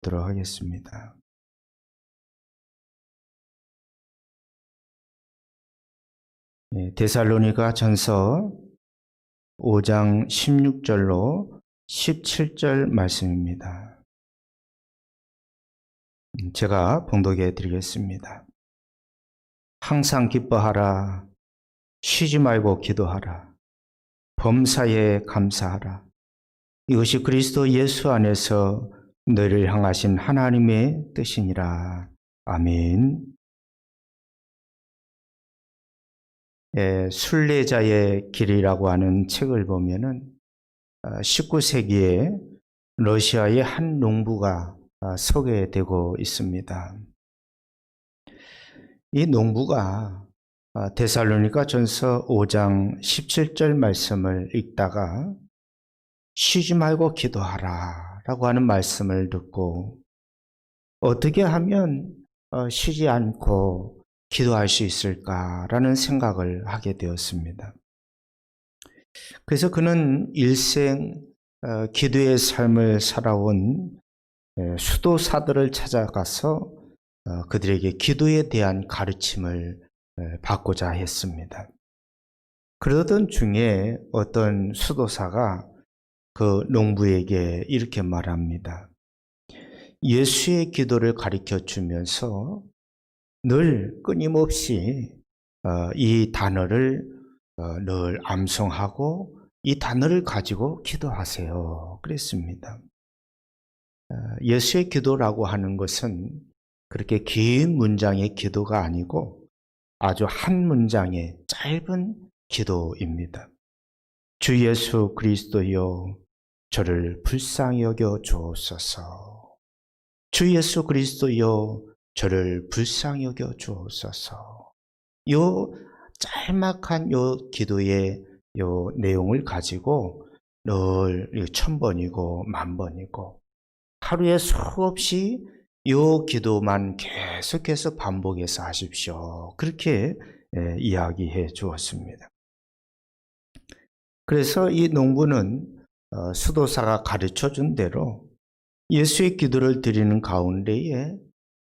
보도록 하겠습니다. 데살로니가 전서 5장 16절로 17절 말씀입니다. 제가 봉독해 드리겠습니다. 항상 기뻐하라. 쉬지 말고 기도하라. 범사에 감사하라. 이것이 그리스도 예수 안에서 너희를 향하신 하나님의 뜻이니라. 아멘. 순례자의 길이라고 하는 책을 보면은 19세기에 러시아의 한 농부가 소개되고 있습니다. 이 농부가 데살로니가 전서 5장 17절 말씀을 읽다가 쉬지 말고 기도하라 라고 하는 말씀을 듣고 어떻게 하면 쉬지 않고 기도할 수 있을까라는 생각을 하게 되었습니다. 그래서 그는 일생 기도의 삶을 살아온 수도사들을 찾아가서 그들에게 기도에 대한 가르침을 받고자 했습니다. 그러던 중에 어떤 수도사가 그 농부에게 이렇게 말합니다. 예수의 기도를 가르쳐 주면서 늘 끊임없이 이 단어를 늘 암송하고 이 단어를 가지고 기도하세요. 그랬습니다. 예수의 기도라고 하는 것은 그렇게 긴 문장의 기도가 아니고 아주 한 문장의 짧은 기도입니다. 주 예수 그리스도여 저를 불쌍히 여겨 주옵소서. 주 예수 그리스도여 저를 불쌍히 여겨 주옵소서. 요 짤막한 요 기도의 요 내용을 가지고 늘 1000번이고 10,000번이고 하루에 수없이 요 기도만 계속해서 반복해서 하십시오. 그렇게 이야기해 주었습니다. 그래서 이 농부는 수도사가 가르쳐 준 대로 예수의 기도를 드리는 가운데에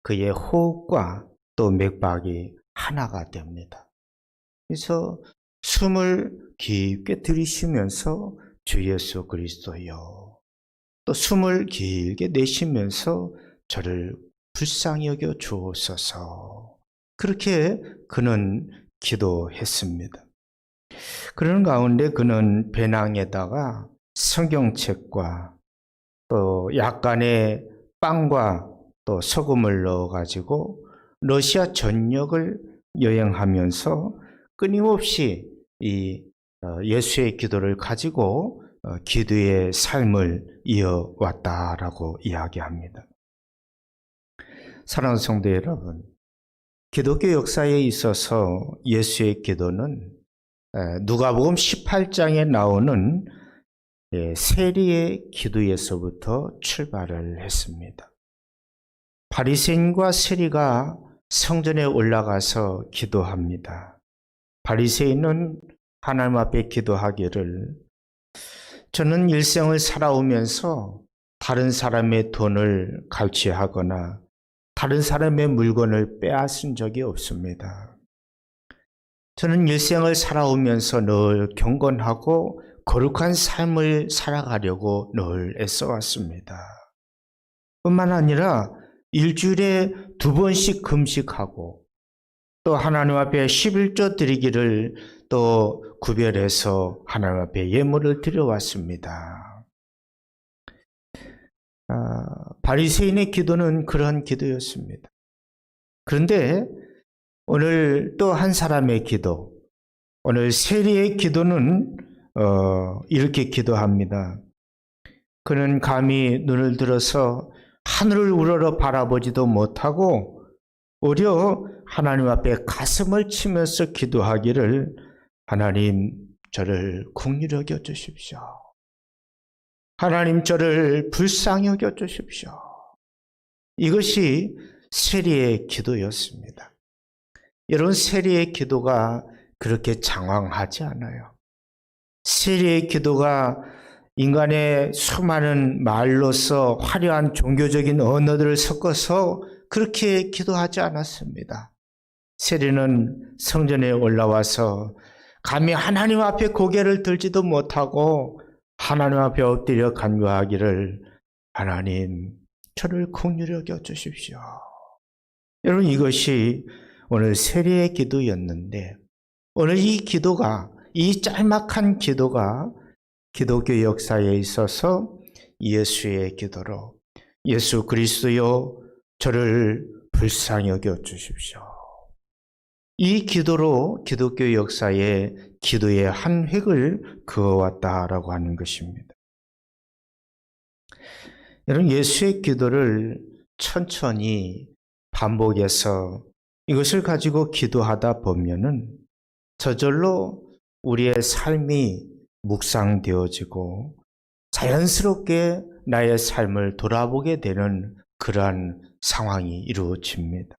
그의 호흡과 또 맥박이 하나가 됩니다. 그래서 숨을 깊게 들이쉬면서 주 예수 그리스도여, 또 숨을 길게 내쉬면서 저를 불쌍히 여겨 주옵소서. 그렇게 그는 기도했습니다. 그런 가운데 그는 배낭에다가 성경책과 또 약간의 빵과 또 소금을 넣어가지고 러시아 전역을 여행하면서 끊임없이 이 예수의 기도를 가지고 기도의 삶을 이어왔다라고 이야기합니다. 사랑하는 성도 여러분, 기독교 역사에 있어서 예수의 기도는 누가복음 18장에 나오는 세리의 기도에서부터 출발을 했습니다. 바리새인과 세리가 성전에 올라가서 기도합니다. 바리새인은 하나님 앞에 기도하기를 저는 일생을 살아오면서 다른 사람의 돈을 갈취하거나 다른 사람의 물건을 빼앗은 적이 없습니다. 저는 일생을 살아오면서 늘 경건하고 거룩한 삶을 살아가려고 늘 애써왔습니다. 뿐만 아니라 일주일에 2번씩 금식하고 또 하나님 앞에 11조 드리기를 또 구별해서 하나님 앞에 예물을 드려왔습니다. 바리새인의 기도는 그러한 기도였습니다. 그런데 오늘 또 한 사람의 기도, 오늘 세리의 기도는 이렇게 기도합니다. 그는 감히 눈을 들어서 하늘을 우러러 바라보지도 못하고 오히려 하나님 앞에 가슴을 치면서 기도하기를 하나님 저를 긍휼히 여겨 주십시오. 하나님 저를 불쌍히 여겨 주십시오. 이것이 세리의 기도였습니다. 여러분, 세리의 기도가 그렇게 장황하지 않아요. 세리의 기도가 인간의 수많은 말로서 화려한 종교적인 언어들을 섞어서 그렇게 기도하지 않았습니다. 세리는 성전에 올라와서 감히 하나님 앞에 고개를 들지도 못하고 하나님 앞에 엎드려 간구하기를, 하나님, 저를 긍휼히 여겨 주십시오. 여러분, 이것이 오늘 세리의 기도였는데, 오늘 이 기도가, 이 짤막한 기도가 기독교 역사에 있어서 예수의 기도로, 예수 그리스도여 저를 불쌍히 여겨 주십시오. 이 기도로 기독교 역사에 기도의 한 획을 그어왔다라고 하는 것입니다. 여러분, 예수의 기도를 천천히 반복해서 이것을 가지고 기도하다 보면은 저절로 우리의 삶이 묵상되어지고 자연스럽게 나의 삶을 돌아보게 되는 그러한 상황이 이루어집니다.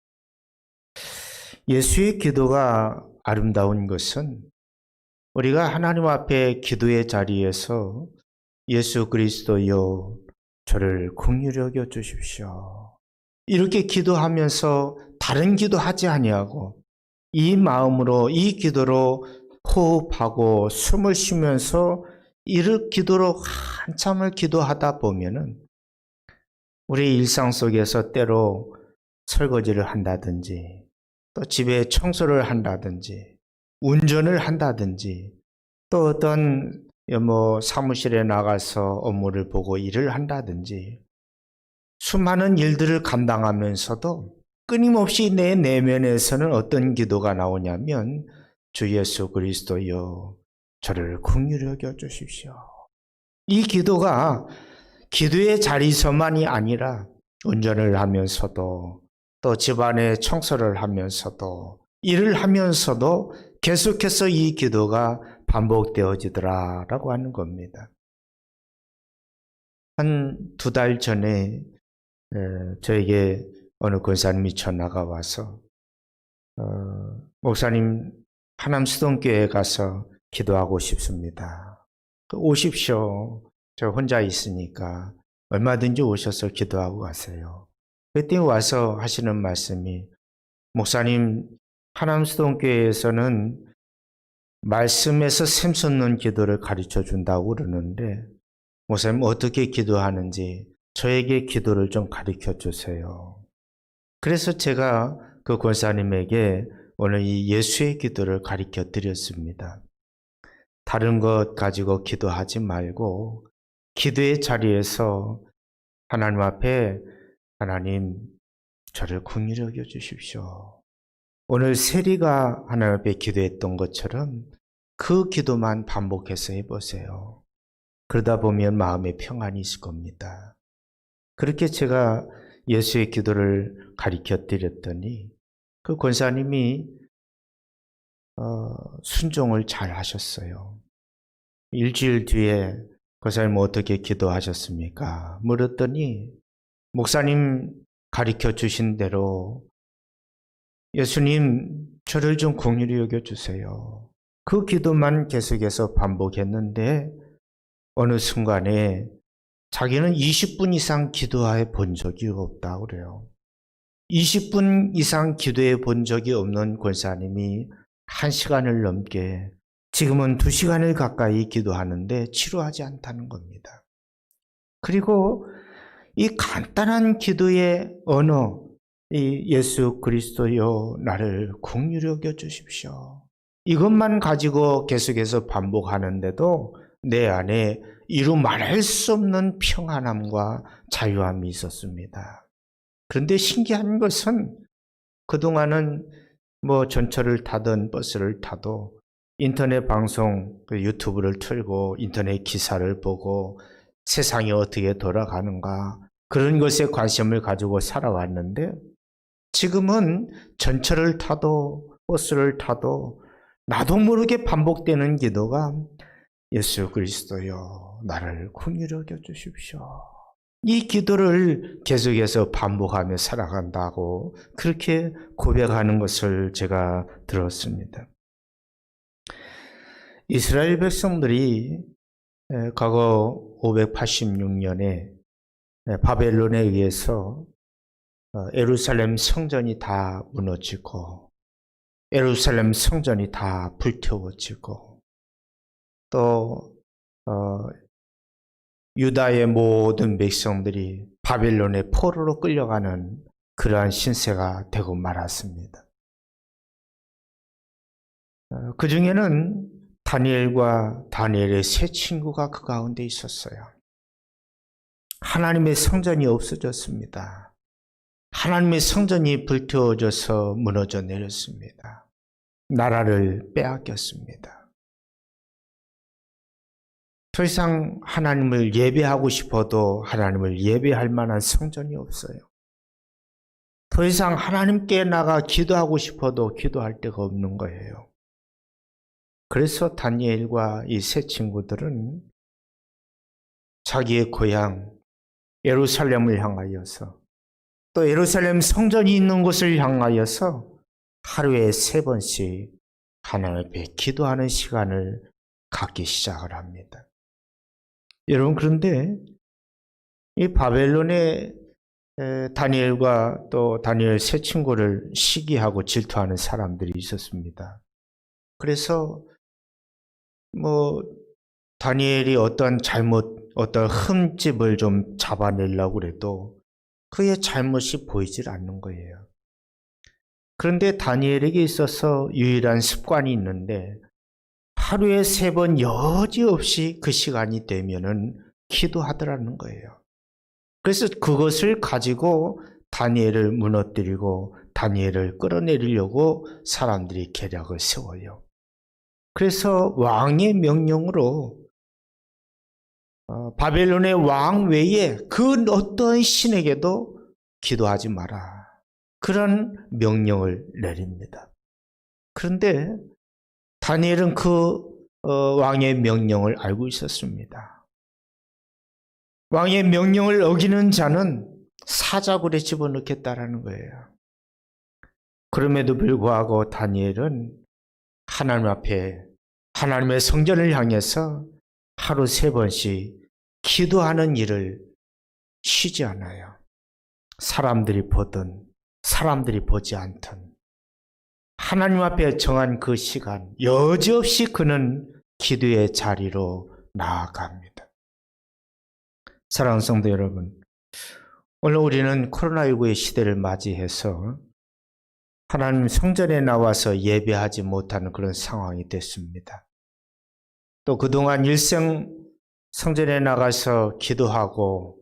예수의 기도가 아름다운 것은 우리가 하나님 앞에 기도의 자리에서 예수 그리스도여 저를 긍휼히 여겨 주십시오, 이렇게 기도하면서 다른 기도하지 아니하고 이 마음으로, 이 기도로 호흡하고 숨을 쉬면서 이를 기도로 한참을 기도하다 보면은 우리 일상 속에서 때로 설거지를 한다든지, 또 집에 청소를 한다든지, 운전을 한다든지, 또 어떤 사무실에 나가서 업무를 보고 일을 한다든지, 수많은 일들을 감당하면서도 끊임없이 내 내면에서는 어떤 기도가 나오냐면, 주 예수 그리스도여 저를 긍휼히 여겨 주십시오. 이 기도가 기도의 자리에서만이 아니라 운전을 하면서도, 또 집안의 청소를 하면서도, 일을 하면서도 계속해서 이 기도가 반복되어지더라라고 하는 겁니다. 한 2달 전에 저에게 어느 권사님이 전화가 와서 목사님, 하남 수동교회에 가서 기도하고 싶습니다. 오십시오. 저 혼자 있으니까 얼마든지 오셔서 기도하고 가세요. 그때 와서 하시는 말씀이, 목사님, 하남 수동교회에서는 말씀에서 샘솟는 기도를 가르쳐 준다고 그러는데, 목사님 어떻게 기도하는지 저에게 기도를 좀 가르쳐 주세요. 그래서 제가 그 권사님에게 오늘 이 예수의 기도를 가르쳐 드렸습니다. 다른 것 가지고 기도하지 말고 기도의 자리에서 하나님 앞에, 하나님 저를 긍휼히 여겨 주십시오. 오늘 세리가 하나님 앞에 기도했던 것처럼 그 기도만 반복해서 해보세요. 그러다 보면 마음에 평안이 있을 겁니다. 그렇게 제가 예수의 기도를 가르쳐 드렸더니 그 권사님이 순종을 잘 하셨어요. 일주일 뒤에 권사님 어떻게 기도하셨습니까? 물었더니 목사님 가르쳐 주신 대로 예수님 저를 좀 긍휼히 여겨주세요. 그 기도만 계속해서 반복했는데 어느 순간에 자기는 20분 이상 기도해 본 적이 없다고 그래요. 20분 이상 기도해 본 적이 없는 권사님이 1시간을 넘게, 지금은 2시간을 가까이 기도하는데 치료하지 않다는 겁니다. 그리고 이 간단한 기도의 언어, 이 예수 그리스도여 나를 긍휼히 여겨 주십시오, 이것만 가지고 계속해서 반복하는데도 내 안에 이루 말할 수 없는 평안함과 자유함이 있었습니다. 그런데 신기한 것은 그동안은 전철을 타든 버스를 타도 인터넷 방송, 유튜브를 틀고 인터넷 기사를 보고 세상이 어떻게 돌아가는가, 그런 것에 관심을 가지고 살아왔는데 지금은 전철을 타도 버스를 타도 나도 모르게 반복되는 기도가 예수 그리스도여 나를 긍휼히 여겨 주십시오. 이 기도를 계속해서 반복하며 살아간다고 그렇게 고백하는 것을 제가 들었습니다. 이스라엘 백성들이 과거 586년에 바벨론에 의해서 예루살렘 성전이 다 무너지고 예루살렘 성전이 다 불태워지고 또 유다의 모든 백성들이 바벨론의 포로로 끌려가는 그러한 신세가 되고 말았습니다. 그 중에는 다니엘과 다니엘의 세 친구가 그 가운데 있었어요. 하나님의 성전이 없어졌습니다. 하나님의 성전이 불태워져서 무너져 내렸습니다. 나라를 빼앗겼습니다. 더 이상 하나님을 예배하고 싶어도 하나님을 예배할 만한 성전이 없어요. 더 이상 하나님께 나가 기도하고 싶어도 기도할 데가 없는 거예요. 그래서 다니엘과 이 세 친구들은 자기의 고향 예루살렘을 향하여서 또 예루살렘 성전이 있는 곳을 향하여서 하루에 3번씩 하나님 앞에 기도하는 시간을 갖기 시작을 합니다. 여러분, 그런데 이 바벨론의 다니엘과 또 다니엘 세 친구를 시기하고 질투하는 사람들이 있었습니다. 그래서 다니엘이 어떤 흠집을 좀 잡아내려고 해도 그의 잘못이 보이질 않는 거예요. 그런데 다니엘에게 있어서 유일한 습관이 있는데 하루에 3번 여지없이 그 시간이 되면은 기도하더라는 거예요. 그래서 그것을 가지고 다니엘을 무너뜨리고 다니엘을 끌어내리려고 사람들이 계략을 세워요. 그래서 왕의 명령으로 바벨론의 왕 외에 그 어떤 신에게도 기도하지 마라. 그런 명령을 내립니다. 그런데 다니엘은 그 왕의 명령을 알고 있었습니다. 왕의 명령을 어기는 자는 사자굴에 집어넣겠다라는 거예요. 그럼에도 불구하고 다니엘은 하나님 앞에 하나님의 성전을 향해서 하루 3번씩 기도하는 일을 쉬지 않아요. 사람들이 보든 사람들이 보지 않든 하나님 앞에 정한 그 시간 여지없이 그는 기도의 자리로 나아갑니다. 사랑하는 성도 여러분, 오늘 우리는 코로나19의 시대를 맞이해서 하나님 성전에 나와서 예배하지 못하는 그런 상황이 됐습니다. 또 그동안 일생 성전에 나가서 기도하고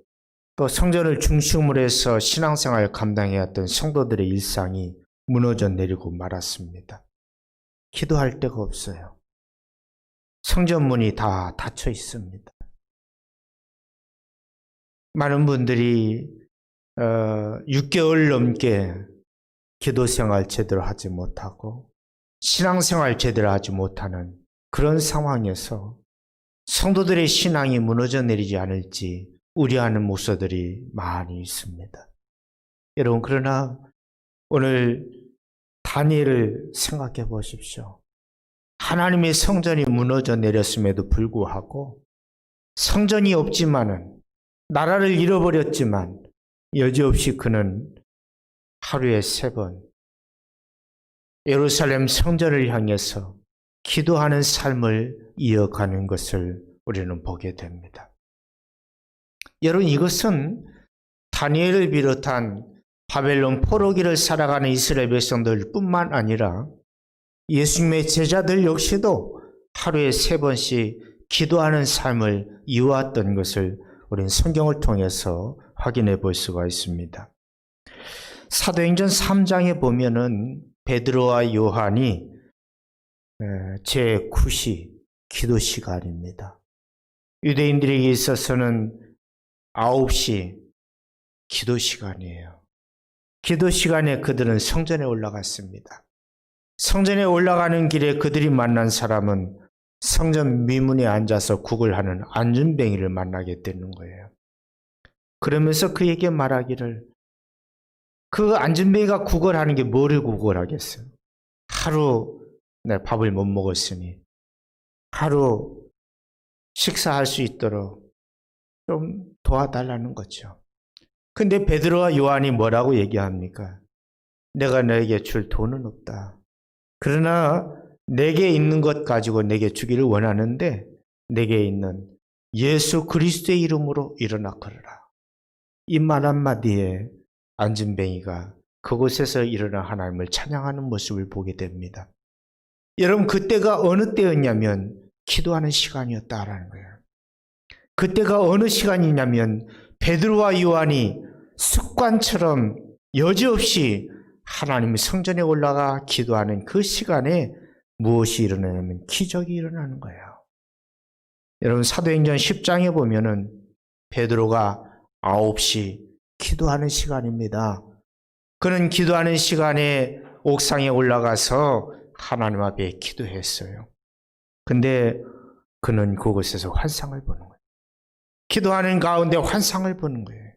또 성전을 중심으로 해서 신앙생활을 감당해왔던 성도들의 일상이 무너져 내리고 말았습니다. 기도할 데가 없어요. 성전 문이 다 닫혀 있습니다. 많은 분들이 6개월 넘게 기도생활 제대로 하지 못하고 신앙생활 제대로 하지 못하는 그런 상황에서 성도들의 신앙이 무너져 내리지 않을지 우려하는 목사들이 많이 있습니다. 여러분, 그러나 오늘 다니엘을 생각해 보십시오. 하나님의 성전이 무너져 내렸음에도 불구하고 성전이 없지만은 나라를 잃어버렸지만 여지없이 그는 하루에 3번 예루살렘 성전을 향해서 기도하는 삶을 이어가는 것을 우리는 보게 됩니다. 여러분, 이것은 다니엘을 비롯한 바벨론 포로기를 살아가는 이스라엘 백성들 뿐만 아니라 예수님의 제자들 역시도 하루에 3번씩 기도하는 삶을 이어왔던 것을 우리는 성경을 통해서 확인해 볼 수가 있습니다. 사도행전 3장에 보면은 베드로와 요한이 제9시 기도 시간입니다. 유대인들에게 있어서는 9시 기도 시간이에요. 기도 시간에 그들은 성전에 올라갔습니다. 성전에 올라가는 길에 그들이 만난 사람은 성전 미문에 앉아서 구걸하는 안준뱅이를 만나게 되는 거예요. 그러면서 그에게 말하기를, 그 안준뱅이가 구걸하는 게 뭐를 구걸하겠어요? 하루 내 밥을 못 먹었으니, 하루 식사할 수 있도록 좀 도와달라는 거죠. 근데 베드로와 요한이 뭐라고 얘기합니까? 내가 너에게 줄 돈은 없다. 그러나 내게 있는 것 가지고 내게 주기를 원하는데 내게 있는 예수 그리스도의 이름으로 일어나 걸어라. 이 말 한마디에 안진뱅이가 그곳에서 일어나 하나님을 찬양하는 모습을 보게 됩니다. 여러분, 그때가 어느 때였냐면 기도하는 시간이었다라는 거예요. 그때가 어느 시간이냐면 베드로와 요한이 습관처럼 여지없이 하나님 성전에 올라가 기도하는 그 시간에 무엇이 일어나냐면 기적이 일어나는 거예요. 여러분, 사도행전 10장에 보면은 베드로가 9시 기도하는 시간입니다. 그는 기도하는 시간에 옥상에 올라가서 하나님 앞에 기도했어요. 근데 그는 그곳에서 환상을 보는 거예요. 기도하는 가운데 환상을 보는 거예요.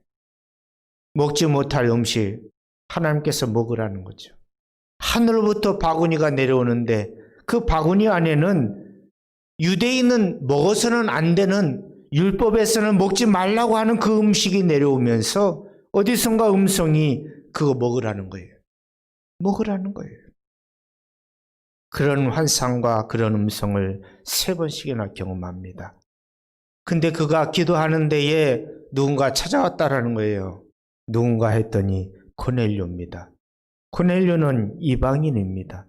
먹지 못할 음식 하나님께서 먹으라는 거죠. 하늘로부터 바구니가 내려오는데 그 바구니 안에는 유대인은 먹어서는 안 되는, 율법에서는 먹지 말라고 하는 그 음식이 내려오면서 어디선가 음성이 그거 먹으라는 거예요. 먹으라는 거예요. 그런 환상과 그런 음성을 3번씩이나 경험합니다. 근데 그가 기도하는 데에 누군가 찾아왔다라는 거예요. 누군가 했더니 고넬료입니다. 고넬료는 이방인입니다.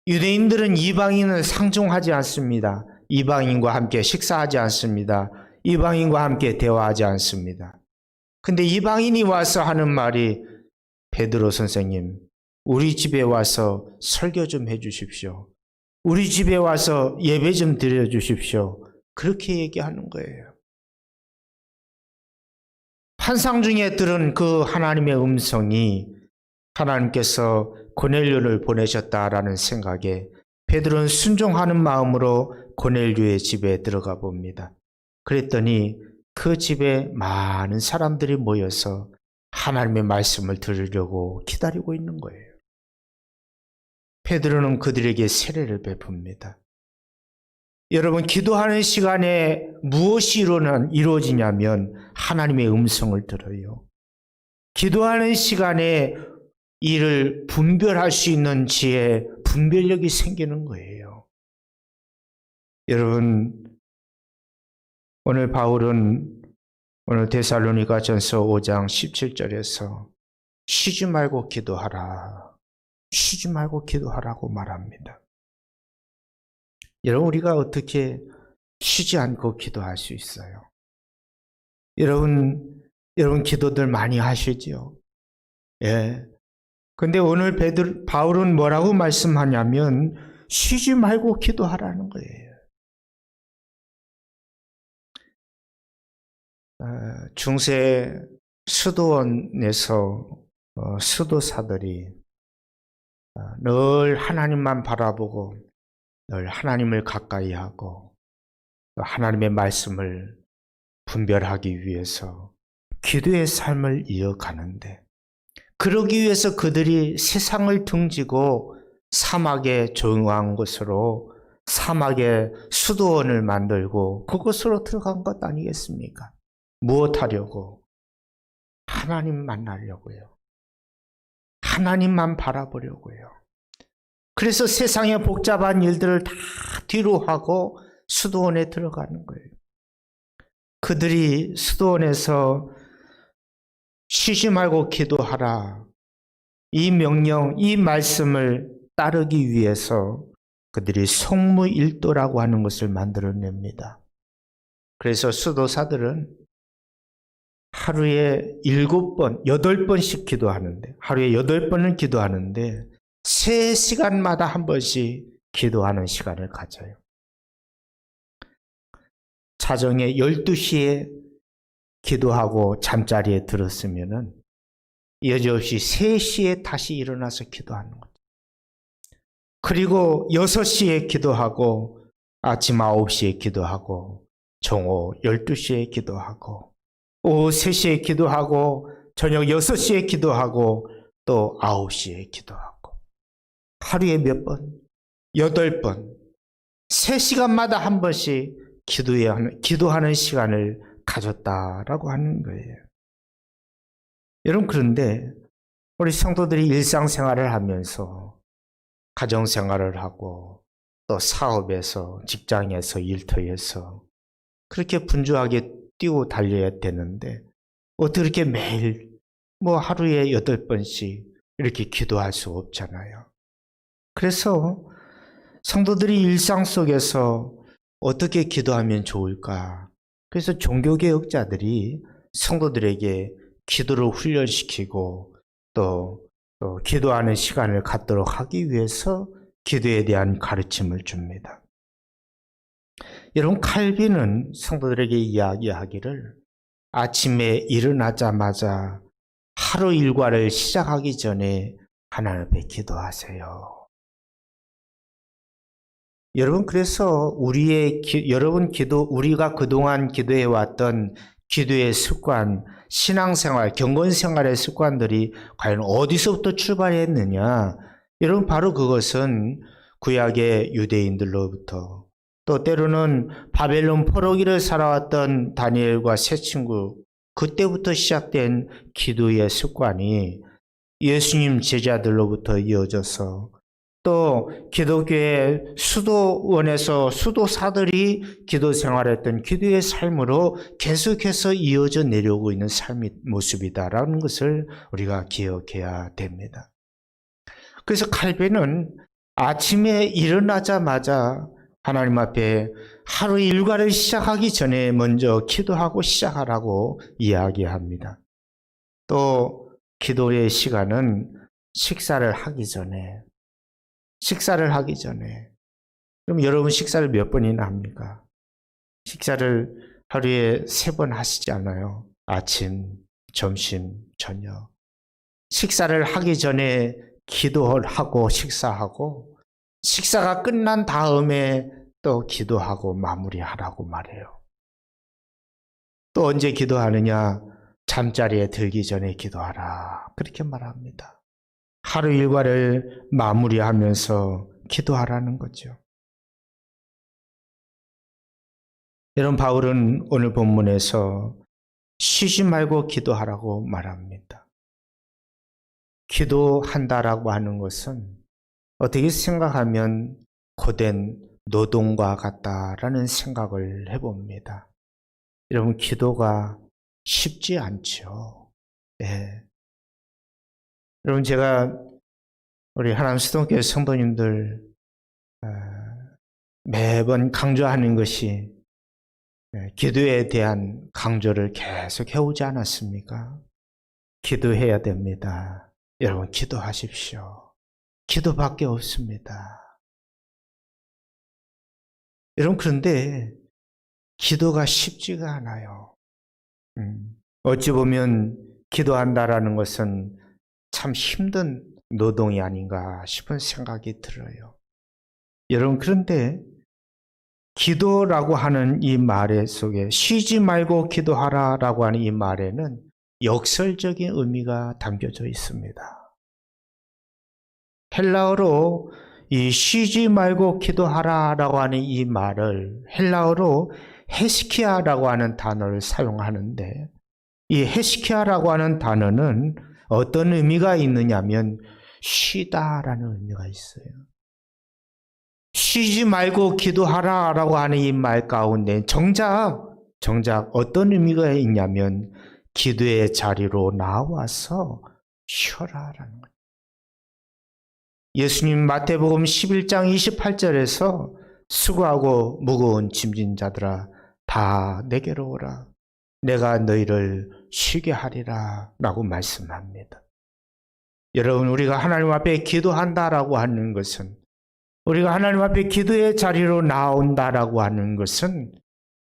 유대인들은 이방인을 상종하지 않습니다. 이방인과 함께 식사하지 않습니다. 이방인과 함께 대화하지 않습니다. 근데 이방인이 와서 하는 말이 베드로 선생님, 우리 집에 와서 설교 좀 해주십시오. 우리 집에 와서 예배 좀 드려주십시오. 그렇게 얘기하는 거예요. 환상 중에 들은 그 하나님의 음성이 하나님께서 고넬료를 보내셨다라는 생각에 베드로는 순종하는 마음으로 고넬료의 집에 들어가 봅니다. 그랬더니 그 집에 많은 사람들이 모여서 하나님의 말씀을 들으려고 기다리고 있는 거예요. 베드로는 그들에게 세례를 베풉니다. 여러분, 기도하는 시간에 무엇이 이루어지냐면 하나님의 음성을 들어요. 기도하는 시간에 이를 분별할 수 있는 지혜, 분별력이 생기는 거예요. 여러분, 오늘 바울은 오늘 데살로니가전서 5장 17절에서 쉬지 말고 기도하라. 쉬지 말고 기도하라고 말합니다. 여러분, 우리가 어떻게 쉬지 않고 기도할 수 있어요? 여러분 기도들 많이 하시죠? 예. 근데 오늘 바울은 뭐라고 말씀하냐면 쉬지 말고 기도하라는 거예요. 중세 수도원에서 수도사들이 늘 하나님만 바라보고 늘 하나님을 가까이 하고 하나님의 말씀을 분별하기 위해서 기도의 삶을 이어가는데, 그러기 위해서 그들이 세상을 등지고 사막에 조용한 곳으로 사막에 수도원을 만들고 그곳으로 들어간 것 아니겠습니까? 무엇하려고? 하나님 만나려고요. 하나님만 바라보려고요. 그래서 세상의 복잡한 일들을 다 뒤로 하고 수도원에 들어가는 거예요. 그들이 수도원에서 쉬지 말고 기도하라, 이 명령, 이 말씀을 따르기 위해서 그들이 성무일도라고 하는 것을 만들어냅니다. 그래서 수도사들은 하루에 7번, 8번씩 기도하는데, 하루에 8번을 기도하는데 3시간마다 한 번씩 기도하는 시간을 가져요. 자정에 12시에 기도하고 잠자리에 들었으면은 여지없이 3시에 다시 일어나서 기도하는 거죠. 그리고 6시에 기도하고 아침 9시에 기도하고 정오 12시에 기도하고 오후 3시에 기도하고 저녁 6시에 기도하고 또 9시에 기도하고 하루에 몇 번? 8번. 3시간마다 한 번씩 기도하는 시간을 가졌다라고 하는 거예요. 여러분, 그런데 우리 성도들이 일상생활을 하면서 가정생활을 하고 또 사업에서, 직장에서, 일터에서 그렇게 분주하게 뛰고 달려야 되는데 어떻게 이렇게 매일 하루에 8번씩 이렇게 기도할 수 없잖아요. 그래서 성도들이 일상 속에서 어떻게 기도하면 좋을까? 그래서 종교개혁자들이 성도들에게 기도를 훈련시키고 또 기도하는 시간을 갖도록 하기 위해서 기도에 대한 가르침을 줍니다. 여러분, 칼빈은 성도들에게 이야기하기를 아침에 일어나자마자 하루 일과를 시작하기 전에 하나님 앞에 기도하세요. 여러분, 그래서 우리가 그동안 기도해왔던 기도의 습관, 신앙생활, 경건생활의 습관들이 과연 어디서부터 출발했느냐? 여러분, 바로 그것은 구약의 유대인들로부터 또 때로는 바벨론 포로기를 살아왔던 다니엘과 세 친구, 그때부터 시작된 기도의 습관이 예수님 제자들로부터 이어져서 또 기독교의 수도원에서 수도사들이 기도 생활했던 기도의 삶으로 계속해서 이어져 내려오고 있는 삶의 모습이다라는 것을 우리가 기억해야 됩니다. 그래서 칼빈은 아침에 일어나자마자 하나님 앞에 하루 일과를 시작하기 전에 먼저 기도하고 시작하라고 이야기합니다. 또 기도의 시간은 식사를 하기 전에. 그럼 여러분 식사를 몇 번이나 합니까? 식사를 하루에 3번 하시지 않아요? 아침, 점심, 저녁. 식사를 하기 전에 기도를 하고 식사하고 식사가 끝난 다음에 또 기도하고 마무리하라고 말해요. 또 언제 기도하느냐? 잠자리에 들기 전에 기도하라. 그렇게 말합니다. 하루 일과를 마무리하면서 기도하라는 거죠. 여러분, 바울은 오늘 본문에서 쉬지 말고 기도하라고 말합니다. 기도한다라고 하는 것은 어떻게 생각하면 고된 노동과 같다라는 생각을 해봅니다. 여러분, 기도가 쉽지 않죠. 예. 여러분, 제가 우리 하나님 수동교회 성도님들 매번 강조하는 것이 기도에 대한 강조를 계속 해오지 않았습니까? 기도해야 됩니다. 여러분, 기도하십시오. 기도밖에 없습니다. 여러분, 그런데 기도가 쉽지가 않아요. 어찌 보면 기도한다라는 것은 참 힘든 노동이 아닌가 싶은 생각이 들어요. 여러분, 그런데 기도라고 하는 이 말 속에 쉬지 말고 기도하라라고 하는 이 말에는 역설적인 의미가 담겨져 있습니다. 헬라어로 이 쉬지 말고 기도하라라고 하는 이 말을 헬라어로 헤스키아라고 하는 단어를 사용하는데, 이 헤스키아라고 하는 단어는 어떤 의미가 있느냐면 쉬다라는 의미가 있어요. 쉬지 말고 기도하라라고 하는 이 말 가운데 정작 어떤 의미가 있냐면 기도의 자리로 나와서 쉬어라라는 거예요. 예수님 마태복음 11장 28절에서 수고하고 무거운 짐진 자들아 다 내게로 오라. 내가 너희를 쉬게 하리라 라고 말씀합니다. 여러분, 우리가 하나님 앞에 기도한다라고 하는 것은, 우리가 하나님 앞에 기도의 자리로 나온다라고 하는 것은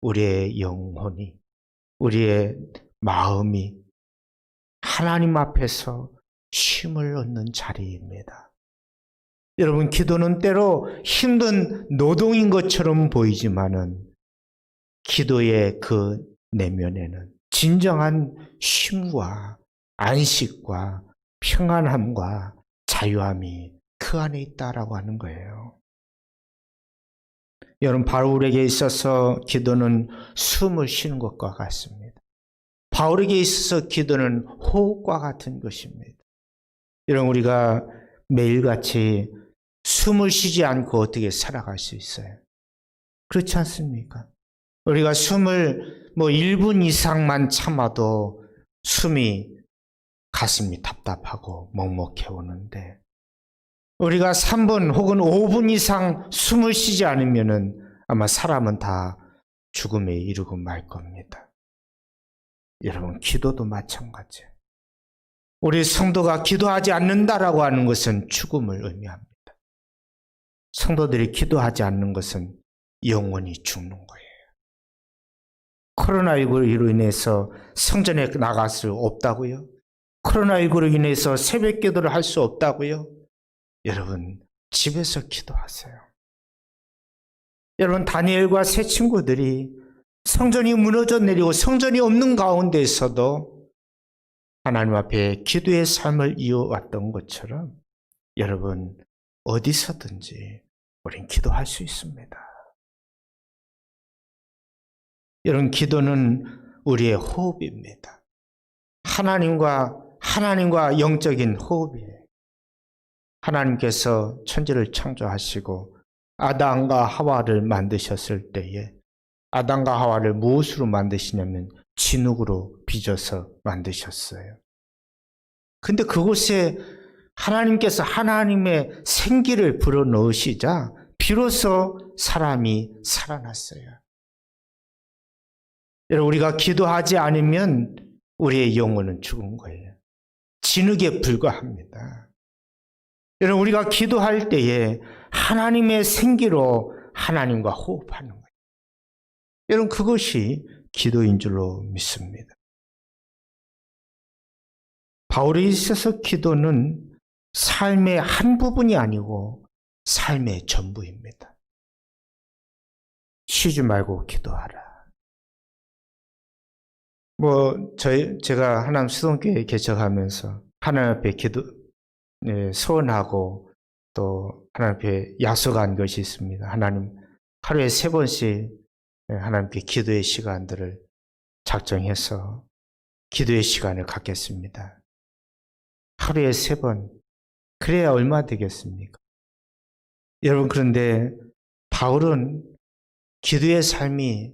우리의 영혼이, 우리의 마음이 하나님 앞에서 쉼을 얻는 자리입니다. 여러분, 기도는 때로 힘든 노동인 것처럼 보이지만은 기도의 그 내면에는 진정한 쉼과 안식과 평안함과 자유함이 그 안에 있다라고 하는 거예요. 여러분, 바울에게 있어서 기도는 숨을 쉬는 것과 같습니다. 바울에게 있어서 기도는 호흡과 같은 것입니다. 여러분, 우리가 매일같이 숨을 쉬지 않고 어떻게 살아갈 수 있어요? 그렇지 않습니까? 우리가 숨을 1분 이상만 참아도 가슴이 답답하고 먹먹해 오는데, 우리가 3분 혹은 5분 이상 숨을 쉬지 않으면 아마 사람은 다 죽음에 이르고 말 겁니다. 여러분, 기도도 마찬가지예요. 우리 성도가 기도하지 않는다라고 하는 것은 죽음을 의미합니다. 성도들이 기도하지 않는 것은 영원히 죽는 거예요. 코로나19로 인해서 성전에 나갈 수 없다고요? 코로나19로 인해서 새벽 기도를 할 수 없다고요? 여러분, 집에서 기도하세요. 여러분, 다니엘과 세 친구들이 성전이 무너져 내리고 성전이 없는 가운데에서도 하나님 앞에 기도의 삶을 이어왔던 것처럼 여러분, 어디서든지 우린 기도할 수 있습니다. 여러분, 기도는 우리의 호흡입니다. 하나님과 영적인 호흡이에요. 하나님께서 천지를 창조하시고 아담과 하와를 만드셨을 때에 아담과 하와를 무엇으로 만드시냐면 진흙으로 빚어서 만드셨어요. 근데 그곳에 하나님께서 하나님의 생기를 불어넣으시자 비로소 사람이 살아났어요. 여러분, 우리가 기도하지 않으면 우리의 영혼은 죽은 거예요. 진흙에 불과합니다. 여러분, 우리가 기도할 때에 하나님의 생기로 하나님과 호흡하는 거예요. 여러분, 그것이 기도인 줄로 믿습니다. 바울에 있어서 기도는 삶의 한 부분이 아니고 삶의 전부입니다. 쉬지 말고 기도하라. 제가 하나님 수동교회 개척하면서 하나님 앞에 소원하고 또 하나님 앞에 약속한 것이 있습니다. 하나님, 하루에 3번씩 하나님께 기도의 시간들을 작정해서 기도의 시간을 갖겠습니다. 하루에 3번. 그래야 얼마 되겠습니까? 여러분, 그런데 바울은 기도의 삶이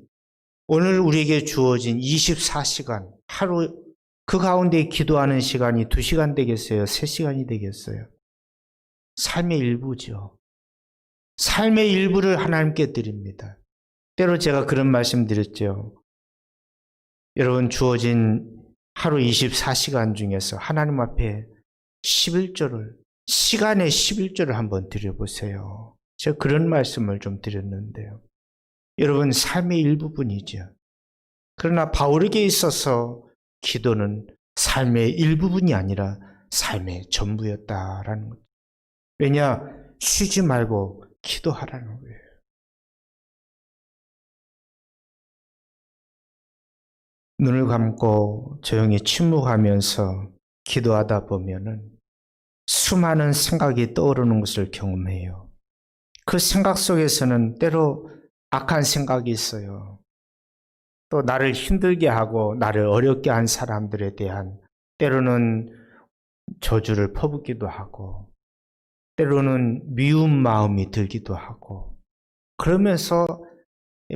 오늘 우리에게 주어진 24시간, 하루 그 가운데 기도하는 시간이 2시간 되겠어요? 3시간이 되겠어요? 삶의 일부죠. 삶의 일부를 하나님께 드립니다. 때로 제가 그런 말씀 드렸죠. 여러분, 주어진 하루 24시간 중에서 하나님 앞에 11조를, 시간의 11조를 한번 드려보세요. 제가 그런 말씀을 좀 드렸는데요. 여러분, 삶의 일부분이죠. 그러나 바울에게 있어서 기도는 삶의 일부분이 아니라 삶의 전부였다라는 거죠. 왜냐? 쉬지 말고 기도하라는 거예요. 눈을 감고 조용히 침묵하면서 기도하다 보면은 수많은 생각이 떠오르는 것을 경험해요. 그 생각 속에서는 때로 악한 생각이 있어요. 또 나를 힘들게 하고 나를 어렵게 한 사람들에 대한 때로는 저주를 퍼붓기도 하고 때로는 미운 마음이 들기도 하고 그러면서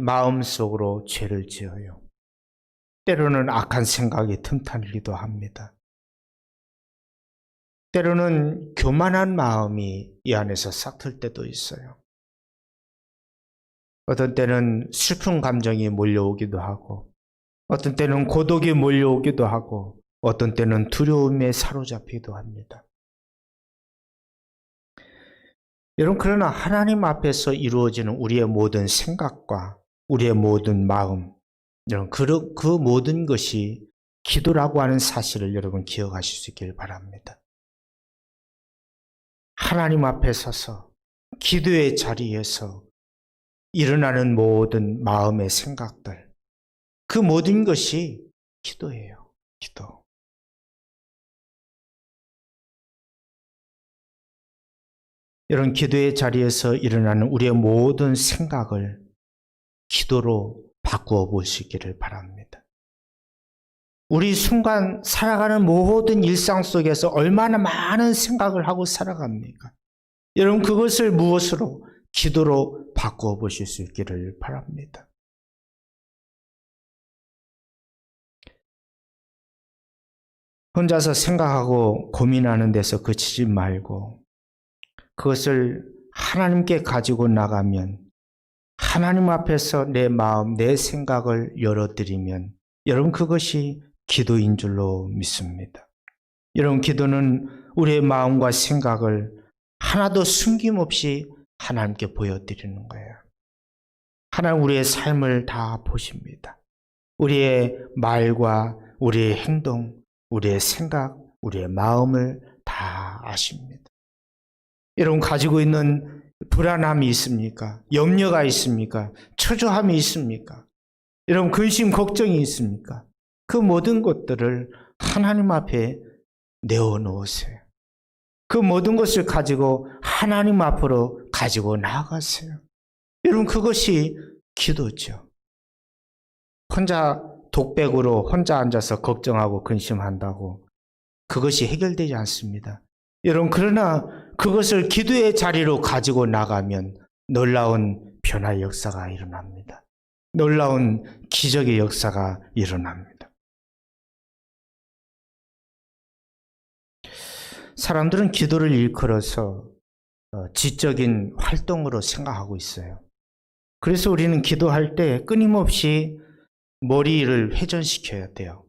마음속으로 죄를 지어요. 때로는 악한 생각이 틈타기도 합니다. 때로는 교만한 마음이 이 안에서 싹틀 때도 있어요. 어떤 때는 슬픈 감정이 몰려오기도 하고 어떤 때는 고독이 몰려오기도 하고 어떤 때는 두려움에 사로잡히기도 합니다. 여러분, 그러나 하나님 앞에서 이루어지는 우리의 모든 생각과 우리의 모든 마음, 여러분, 그 모든 것이 기도라고 하는 사실을 여러분 기억하실 수 있기를 바랍니다. 하나님 앞에 서서 기도의 자리에서 일어나는 모든 마음의 생각들, 그 모든 것이 기도예요. 기도. 이런 기도의 자리에서 일어나는 우리의 모든 생각을 기도로 바꾸어 보시기를 바랍니다. 우리 순간 살아가는 모든 일상 속에서 얼마나 많은 생각을 하고 살아갑니까? 여러분, 그것을 무엇으로? 기도로 바꾸어 보실 수 있기를 바랍니다. 혼자서 생각하고 고민하는 데서 그치지 말고 그것을 하나님께 가지고 나가면, 하나님 앞에서 내 마음, 내 생각을 열어드리면 여러분, 그것이 기도인 줄로 믿습니다. 여러분, 기도는 우리의 마음과 생각을 하나도 숨김없이 하나님께 보여드리는 거예요. 하나님 우리의 삶을 다 보십니다. 우리의 말과 우리의 행동, 우리의 생각, 우리의 마음을 다 아십니다. 여러분, 가지고 있는 불안함이 있습니까? 염려가 있습니까? 초조함이 있습니까? 여러분, 근심, 걱정이 있습니까? 그 모든 것들을 하나님 앞에 내어놓으세요. 그 모든 것을 가지고 하나님 앞으로 가지고 나아가세요. 여러분, 그것이 기도죠. 혼자 독백으로 혼자 앉아서 걱정하고 근심한다고 그것이 해결되지 않습니다. 여러분, 그러나 그것을 기도의 자리로 가지고 나가면 놀라운 변화의 역사가 일어납니다. 놀라운 기적의 역사가 일어납니다. 사람들은 기도를 일컬어서 지적인 활동으로 생각하고 있어요. 그래서 우리는 기도할 때 끊임없이 머리를 회전시켜야 돼요.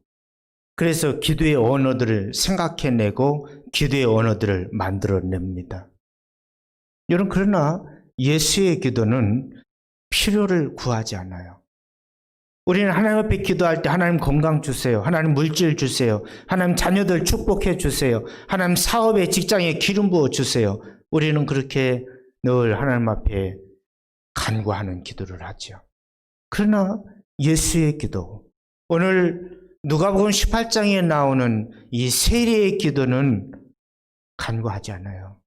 그래서 기도의 언어들을 생각해내고 기도의 언어들을 만들어냅니다. 여러분, 그러나 예수의 기도는 필요를 구하지 않아요. 우리는 하나님 앞에 기도할 때 하나님 건강 주세요. 하나님 물질 주세요. 하나님 자녀들 축복해 주세요. 하나님 사업에 직장에 기름 부어 주세요. 우리는 그렇게 늘 하나님 앞에 간구하는 기도를 하죠. 그러나 예수의 기도, 오늘 누가복음 18장에 나오는 이 세례의 기도는 간구하지 않아요.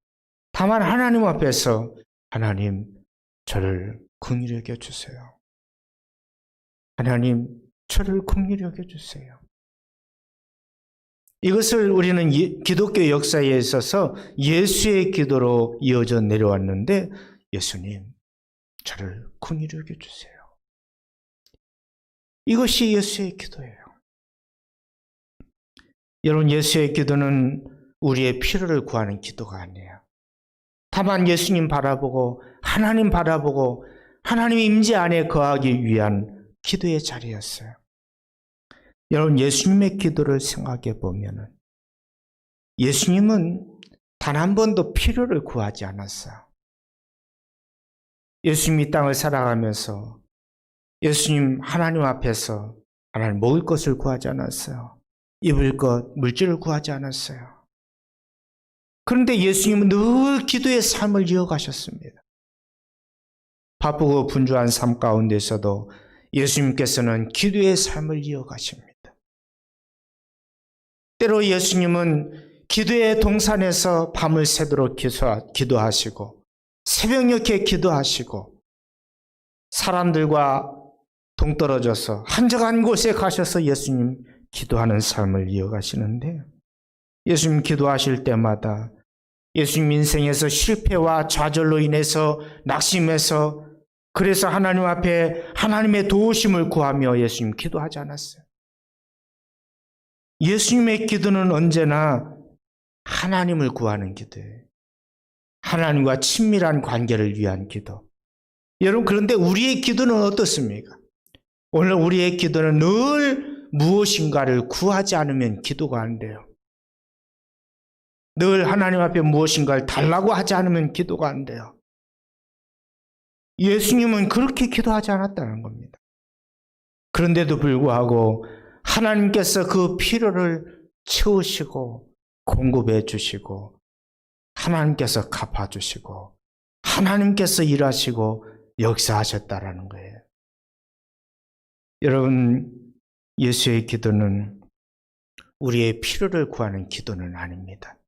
다만 하나님 앞에서 하나님, 저를 긍휼히 여겨 주세요. 하나님, 저를 긍휼히 여겨 주세요. 이것을 우리는 기독교 역사에 있어서 예수의 기도로 이어져 내려왔는데, 예수님, 저를 긍휼히 여겨 주세요. 이것이 예수의 기도예요. 여러분, 예수의 기도는 우리의 필요를 구하는 기도가 아니에요. 다만 예수님 바라보고 하나님 바라보고 하나님 임재 안에 거하기 위한 기도의 자리였어요. 여러분, 예수님의 기도를 생각해 보면 예수님은 단 한 번도 필요를 구하지 않았어요. 예수님 이 땅을 살아가면서 예수님 하나님 앞에서 하나님 먹을 것을 구하지 않았어요. 입을 것, 물질을 구하지 않았어요. 그런데 예수님은 늘 기도의 삶을 이어가셨습니다. 바쁘고 분주한 삶 가운데서도 예수님께서는 기도의 삶을 이어가십니다. 때로 예수님은 기도의 동산에서 밤을 새도록 기도하시고 새벽녘에 기도하시고 사람들과 동떨어져서 한적한 곳에 가셔서 예수님 기도하는 삶을 이어가시는데, 예수님 기도하실 때마다 예수님 인생에서 실패와 좌절로 인해서 낙심해서 그래서 하나님 앞에 하나님의 도우심을 구하며 예수님 기도하지 않았어요. 예수님의 기도는 언제나 하나님을 구하는 기도예요. 하나님과 친밀한 관계를 위한 기도. 여러분, 그런데 우리의 기도는 어떻습니까? 오늘 우리의 기도는 늘 무엇인가를 구하지 않으면 기도가 안 돼요. 늘 하나님 앞에 무엇인가를 달라고 하지 않으면 기도가 안 돼요. 예수님은 그렇게 기도하지 않았다는 겁니다. 그런데도 불구하고 하나님께서 그 필요를 채우시고 공급해 주시고 하나님께서 갚아주시고 하나님께서 일하시고 역사하셨다라는 거예요. 여러분, 예수의 기도는 우리의 필요를 구하는 기도는 아닙니다.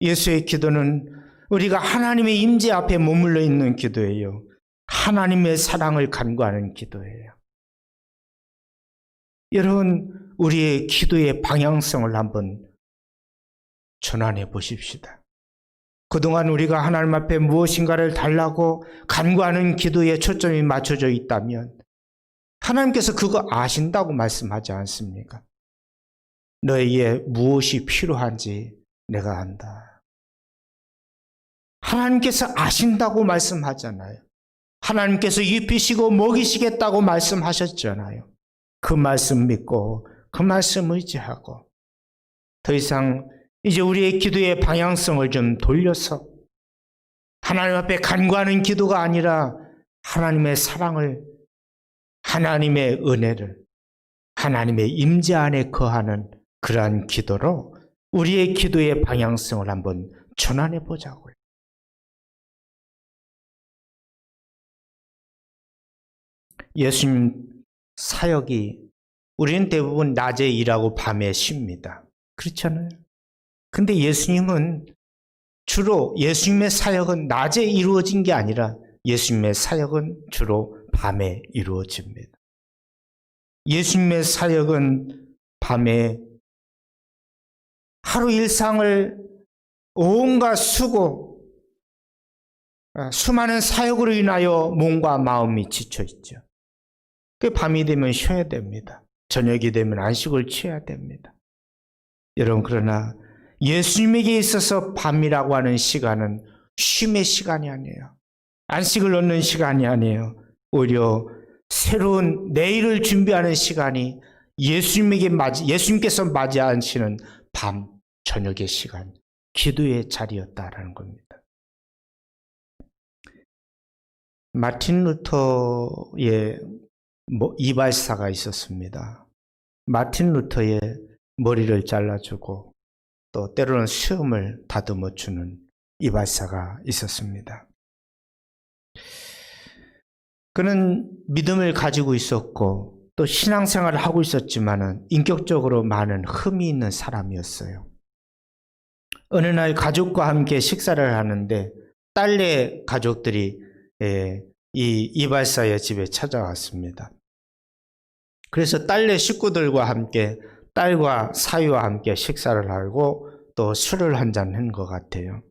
예수의 기도는 우리가 하나님의 임재 앞에 머물러 있는 기도예요. 하나님의 사랑을 간구하는 기도예요. 여러분, 우리의 기도의 방향성을 한번 전환해 보십시다. 그동안 우리가 하나님 앞에 무엇인가를 달라고 간구하는 기도에 초점이 맞춰져 있다면 하나님께서 그거 아신다고 말씀하지 않습니까? 너에게 무엇이 필요한지 내가 안다. 하나님께서 아신다고 말씀하잖아요. 하나님께서 입히시고 먹이시겠다고 말씀하셨잖아요. 그 말씀 믿고 그 말씀 의지하고 더 이상 이제 우리의 기도의 방향성을 좀 돌려서 하나님 앞에 간구하는 기도가 아니라 하나님의 사랑을, 하나님의 은혜를, 하나님의 임재 안에 거하는 그러한 기도로 우리의 기도의 방향성을 한번 전환해 보자고요. 예수님 사역이 우리는 대부분 낮에 일하고 밤에 쉽니다. 그렇잖아요. 근데 예수님은 주로 예수님의 사역은 낮에 이루어진 게 아니라 예수님의 사역은 주로 밤에 이루어집니다. 예수님의 사역은 밤에 하루 일상을 온갖 수고, 수많은 사역으로 인하여 몸과 마음이 지쳐 있죠. 그 밤이 되면 쉬어야 됩니다. 저녁이 되면 안식을 취해야 됩니다. 여러분, 그러나 예수님에게 있어서 밤이라고 하는 시간은 쉼의 시간이 아니에요. 안식을 얻는 시간이 아니에요. 오히려 새로운 내일을 준비하는 시간이 예수님께서 맞이하시는 밤, 저녁의 시간, 기도의 자리였다라는 겁니다. 마틴 루터의 이발사가 있었습니다. 마틴 루터의 머리를 잘라주고 또 때로는 수염을 다듬어주는 이발사가 있었습니다. 그는 믿음을 가지고 있었고 또 신앙생활을 하고 있었지만 인격적으로 많은 흠이 있는 사람이었어요. 어느 날 가족과 함께 식사를 하는데 딸네 가족들이 이 이발사의 집에 찾아왔습니다. 그래서 딸네 식구들과 함께 딸과 사위와 함께 식사를 하고 또 술을 한잔 한 것 같아요.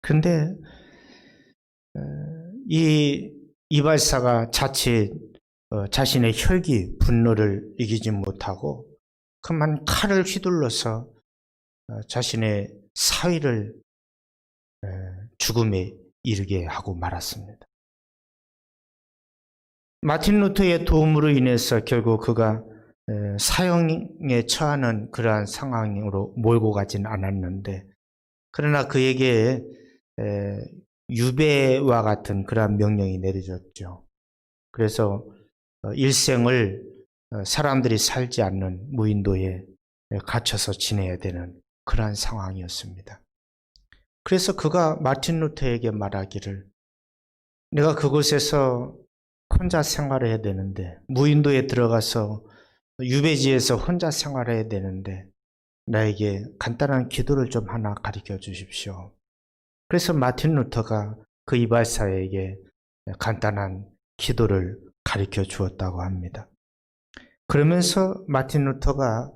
근데 이 이발사가 자칫 자신의 혈기, 분노를 이기지 못하고 그만 칼을 휘둘러서 자신의 사위를 죽음에 이르게 하고 말았습니다. 마틴 루터의 도움으로 인해서 결국 그가 사형에 처하는 그러한 상황으로 몰고 가진 않았는데, 그러나 그에게 유배와 같은 그러한 명령이 내려졌죠. 그래서 일생을 사람들이 살지 않는 무인도에 갇혀서 지내야 되는 그러한 상황이었습니다. 그래서 그가 마틴 루터에게 말하기를, 내가 그곳에서 혼자 생활해야 되는데, 무인도에 들어가서 유배지에서 혼자 생활해야 되는데 나에게 간단한 기도를 좀 하나 가르쳐 주십시오. 그래서 마틴 루터가 그 이발사에게 간단한 기도를 가르쳐 주었다고 합니다. 그러면서 마틴 루터가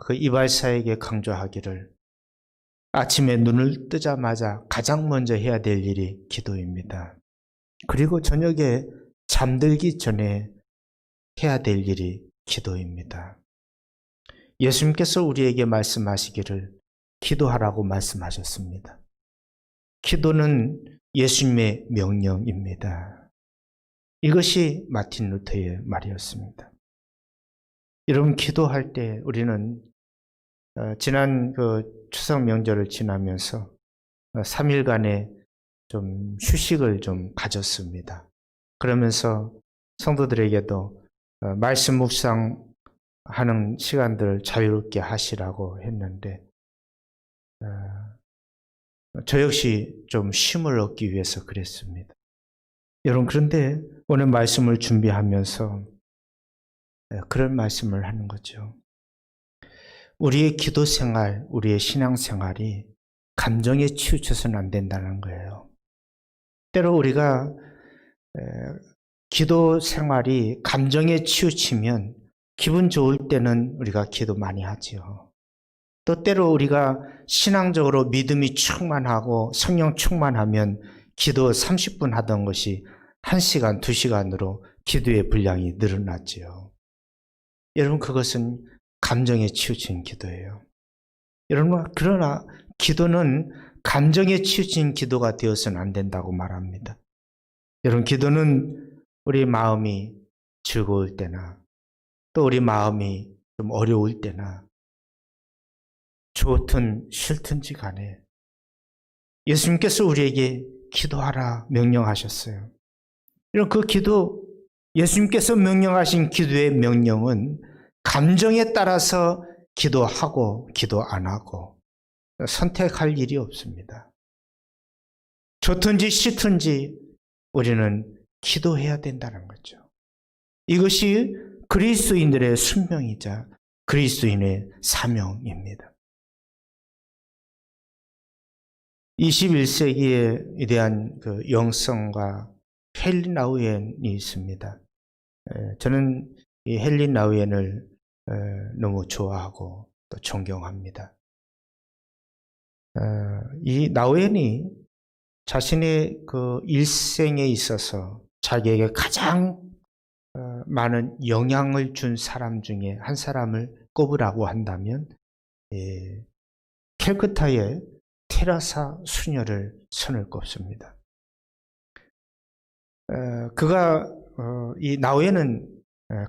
그 이발사에게 강조하기를, 아침에 눈을 뜨자마자 가장 먼저 해야 될 일이 기도입니다. 그리고 저녁에 잠들기 전에 해야 될 일이 기도입니다. 예수님께서 우리에게 말씀하시기를 기도하라고 말씀하셨습니다. 기도는 예수님의 명령입니다. 이것이 마틴 루터의 말이었습니다. 여러분, 기도할 때 우리는 지난 추석 명절을 지나면서 3일간의 좀 휴식을 좀 가졌습니다. 그러면서 성도들에게도 말씀 묵상하는 시간들을 자유롭게 하시라고 했는데 저 역시 좀 쉼을 얻기 위해서 그랬습니다. 여러분, 그런데 오늘 말씀을 준비하면서 그런 말씀을 하는 거죠. 우리의 기도 생활, 우리의 신앙 생활이 감정에 치우쳐서는 안 된다는 거예요. 때로 우리가 기도 생활이 감정에 치우치면 기분 좋을 때는 우리가 기도 많이 하지요. 또 때로 우리가 신앙적으로 믿음이 충만하고 성령 충만하면 기도 30분 하던 것이 1시간, 2시간으로 기도의 분량이 늘어났지요. 여러분, 그것은 감정에 치우친 기도예요. 여러분, 그러나 기도는 감정에 치우친 기도가 되어서는 안 된다고 말합니다. 여러분, 기도는 우리 마음이 즐거울 때나 또 우리 마음이 좀 어려울 때나 좋든 싫든지 간에 예수님께서 우리에게 기도하라 명령하셨어요. 이런 그 기도, 예수님께서 명령하신 기도의 명령은 감정에 따라서 기도하고 기도 안 하고 선택할 일이 없습니다. 좋든지 싫든지 우리는 기도해야 된다는 거죠. 이것이 그리스도인들의 순명이자 그리스도인의 사명입니다. 21세기에 위대한 그 영성가 헨리 나우엔이 있습니다. 저는 이 헨리 나우엔을 너무 좋아하고 또 존경합니다. 이 나우엔이 자신의 그 일생에 있어서 자기에게 가장 많은 영향을 준 사람 중에 한 사람을 꼽으라고 한다면 캘커타의 테라사 수녀를 손을 꼽습니다. 이 나우엔은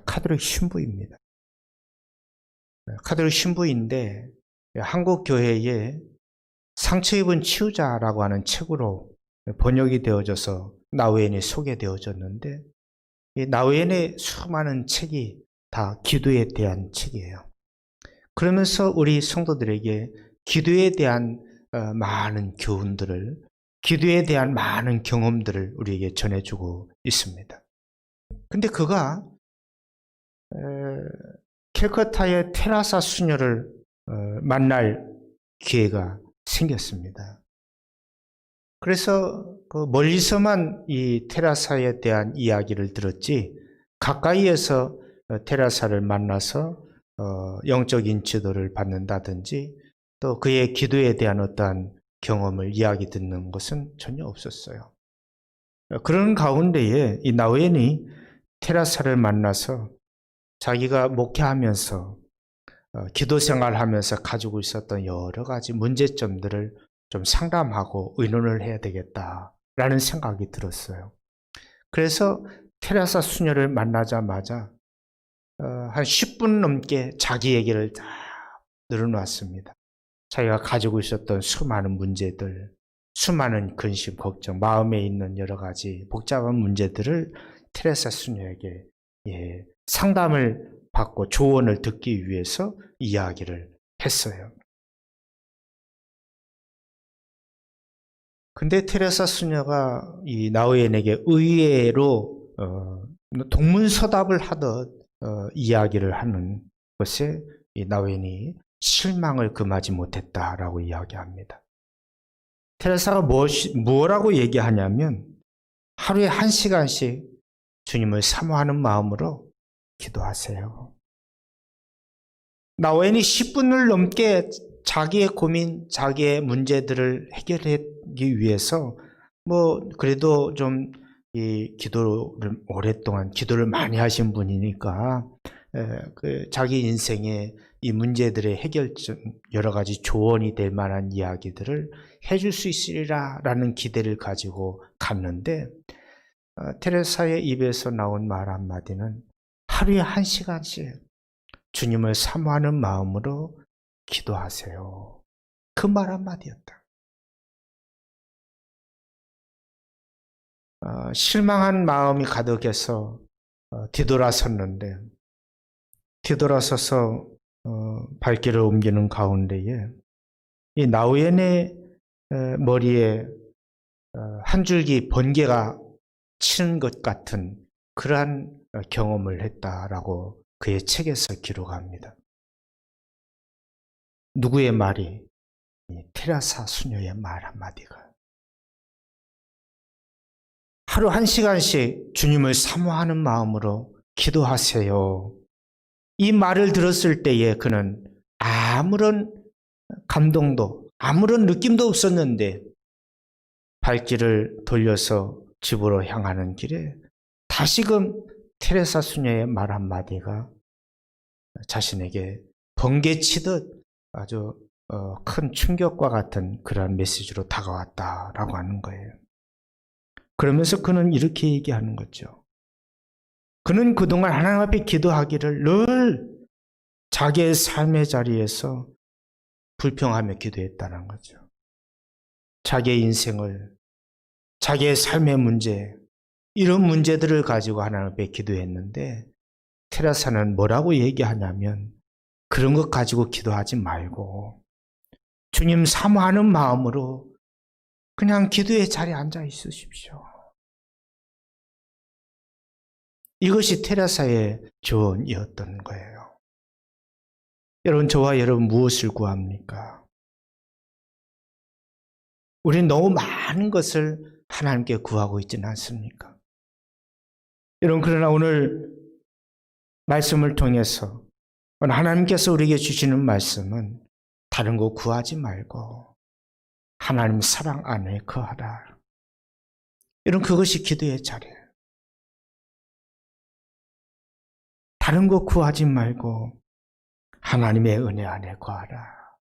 카톨릭 신부입니다. 카톨릭 신부인데 한국 교회에 상처 입은 치유자라고 하는 책으로 번역이 되어져서 나우엔이 소개되어졌는데 이 나우엔의 수많은 책이 다 기도에 대한 책이에요. 그러면서 우리 성도들에게 기도에 대한 많은 교훈들을, 기도에 대한 많은 경험들을 우리에게 전해주고 있습니다. 근데 그가 캘커타의 테라사 수녀를 만날 기회가 생겼습니다. 그래서 그 멀리서만 이 테라사에 대한 이야기를 들었지 가까이에서 테라사를 만나서 영적인 지도를 받는다든지 또 그의 기도에 대한 어떠한 경험을 이야기 듣는 것은 전혀 없었어요. 그런 가운데에 이 나우엔이 테라사를 만나서 자기가 목회하면서 기도 생활하면서 가지고 있었던 여러 가지 문제점들을 좀 상담하고 의논을 해야 되겠다라는 생각이 들었어요. 그래서 테라사 수녀를 만나자마자 한 10분 넘게 자기 얘기를 다 늘어놨습니다. 자기가 가지고 있었던 수많은 문제들, 수많은 근심, 걱정, 마음에 있는 여러 가지 복잡한 문제들을 테라사 수녀에게 상담을 받고 조언을 듣기 위해서 이야기를 했어요. 근데 테레사 수녀가 이 나우엔에게 의외로 동문서답을 하듯 이야기를 하는 것에 이 나우엔이 실망을 금하지 못했다라고 이야기합니다. 테레사가 뭐라고 얘기하냐면 하루에 1시간씩 주님을 사모하는 마음으로 기도하세요. 나우엔이 10분을 넘게 자기의 고민, 자기의 문제들을 해결하기 위해서 그래도 좀 이 기도를 오랫동안 기도를 많이 하신 분이니까 자기 인생의 이 문제들의 해결점, 여러 가지 조언이 될 만한 이야기들을 해줄 수 있으리라라는 기대를 가지고 갔는데 테레사의 입에서 나온 말 한마디는 하루에 1시간씩 주님을 사모하는 마음으로 기도하세요. 그 말 한마디였다. 실망한 마음이 가득해서 뒤돌아섰는데 뒤돌아서서 발길을 옮기는 가운데에 이 나우엔의 머리에 한 줄기 번개가 치는 것 같은 그러한 경험을 했다라고 그의 책에서 기록합니다. 누구의 말이 이 테레사 수녀의 말 한마디가 하루 1시간씩 주님을 사모하는 마음으로 기도하세요. 이 말을 들었을 때에 그는 아무런 감동도 아무런 느낌도 없었는데 발길을 돌려서 집으로 향하는 길에 다시금 테레사 수녀의 말 한마디가 자신에게 번개치듯 아주 큰 충격과 같은 그러한 메시지로 다가왔다라고 하는 거예요. 그러면서 그는 이렇게 얘기하는 거죠. 그는 그동안 하나님 앞에 기도하기를 늘 자기의 삶의 자리에서 불평하며 기도했다는 거죠. 자기의 인생을, 자기의 삶의 문제, 이런 문제들을 가지고 하나님 앞에 기도했는데 테레사는 뭐라고 얘기하냐면 그런 것 가지고 기도하지 말고 주님 사모하는 마음으로 그냥 기도의 자리에 앉아 있으십시오. 이것이 테레사의 조언이었던 거예요. 여러분, 저와 여러분 무엇을 구합니까? 우리는 너무 많은 것을 하나님께 구하고 있지는 않습니까? 여러분, 그러나 오늘 말씀을 통해서 하나님께서 우리에게 주시는 말씀은 다른 거 구하지 말고 하나님 사랑 안에 거하라. 여러분, 그것이 기도의 자리예요. 다른 거 구하지 말고 하나님의 은혜 안에 거하라.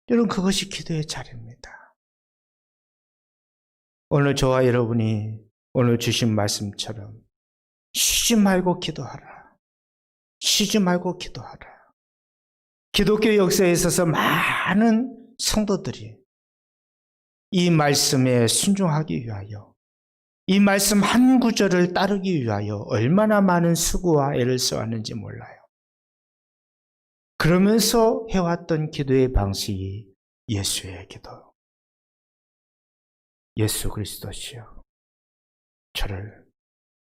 여러분, 그것이 기도의 자리입니다. 오늘 저와 여러분이 오늘 주신 말씀처럼 쉬지 말고 기도하라. 쉬지 말고 기도하라. 기독교 역사에 있어서 많은 성도들이 이 말씀에 순종하기 위하여 이 말씀 한 구절을 따르기 위하여 얼마나 많은 수고와 애를 써왔는지 몰라요. 그러면서 해왔던 기도의 방식이 예수의 기도. 예수 그리스도시여, 저를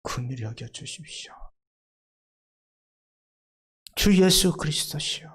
긍휼히 여겨 주십시오. 주 예수 그리스도시여,